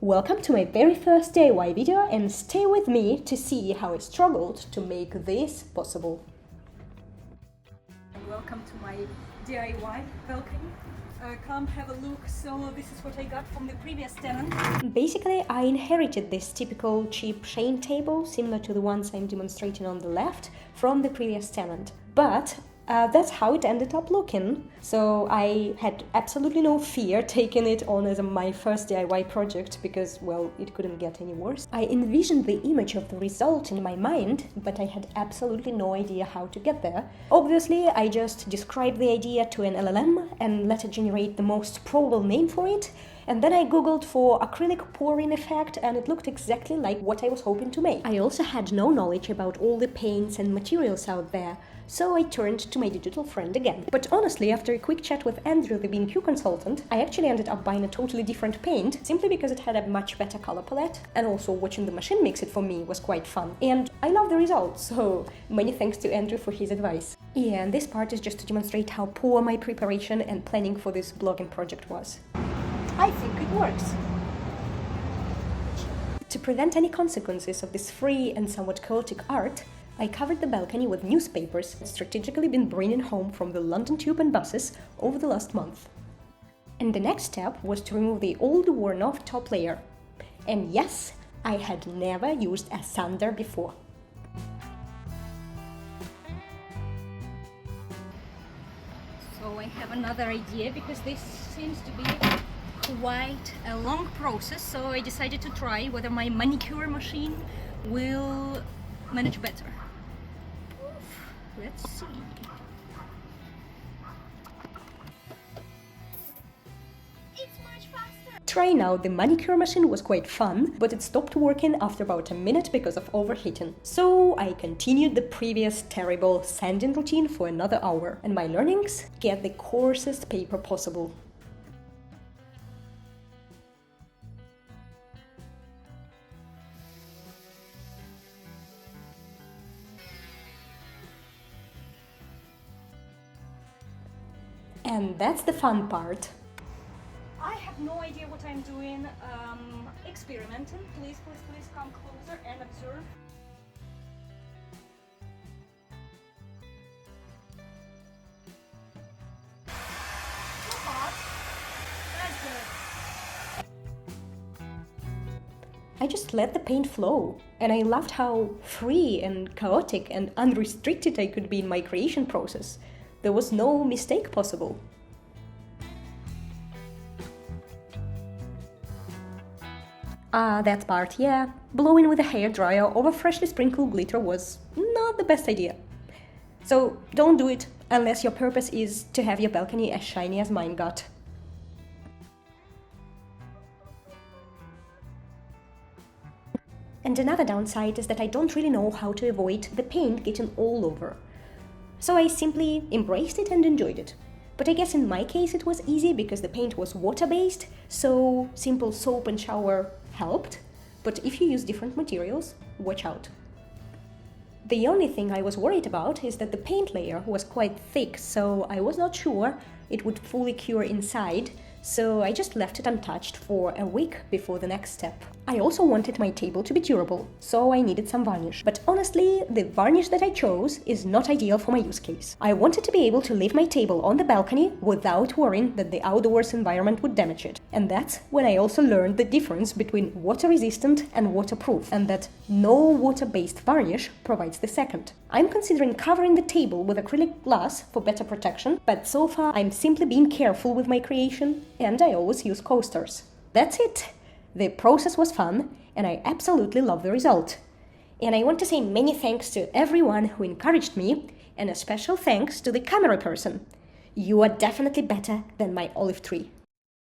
Welcome to my very first DIY video and stay with me to see how I struggled to make this possible. Welcome to my DIY balcony. Come have a look. So this is what I got from the previous tenant. Basically, I inherited this typical cheap shane table, similar to the ones I'm demonstrating on the left, from the previous tenant. But that's how it ended up looking. So I had absolutely no fear taking it on as my first DIY project because, well, it couldn't get any worse. I envisioned the image of the result in my mind, but I had absolutely no idea how to get there. Obviously, I just described the idea to an LLM and let it generate the most probable name for it. And then I googled for acrylic pouring effect and it looked exactly like what I was hoping to make. I also had no knowledge about all the paints and materials out there, so I turned to my digital friend again. But honestly, after a quick chat with Andrew, the B&Q consultant, I actually ended up buying a totally different paint simply because it had a much better color palette, and also watching the machine mix it for me was quite fun. And I love the results, so many thanks to Andrew for his advice. Yeah, and this part is just to demonstrate how poor my preparation and planning for this blogging project was. I think it works. To prevent any consequences of this free and somewhat chaotic art, I covered the balcony with newspapers strategically been bringing home from the London Tube and buses over the last month. And the next step was to remove the old worn-off top layer. And yes, I had never used a sander before. So I have another idea because this seems to be quite a long process, so I decided to try whether my manicure machine will manage better. Let's see. It's much faster. Trying out the manicure machine was quite fun, but it stopped working after about a minute because of overheating. So I continued the previous terrible sanding routine for another hour, and my learnings: get the coarsest paper possible. And that's the fun part. I have no idea what I'm doing. Experimenting. Please come closer and observe. Too hot. That's good. I just let the paint flow, and I loved how free and chaotic and unrestricted I could be in my creation process. There was no mistake possible. That part, yeah. Blowing with a hairdryer over freshly sprinkled glitter was not the best idea. So don't do it unless your purpose is to have your balcony as shiny as mine got. And another downside is that I don't really know how to avoid the paint getting all over. So I simply embraced it and enjoyed it. But I guess in my case it was easy because the paint was water-based, so simple soap and shower helped. But if you use different materials, watch out. The only thing I was worried about is that the paint layer was quite thick, so I was not sure it would fully cure inside, so I just left it untouched for a week before the next step. I also wanted my table to be durable, so I needed some varnish. But honestly, the varnish that I chose is not ideal for my use case. I wanted to be able to leave my table on the balcony without worrying that the outdoors environment would damage it. And that's when I also learned the difference between water-resistant and waterproof, and that no water-based varnish provides the second. I'm considering covering the table with acrylic glass for better protection, but so far I'm simply being careful with my creation, and I always use coasters. That's it! The process was fun, and I absolutely love the result. And I want to say many thanks to everyone who encouraged me, and a special thanks to the camera person. You are definitely better than my olive tree.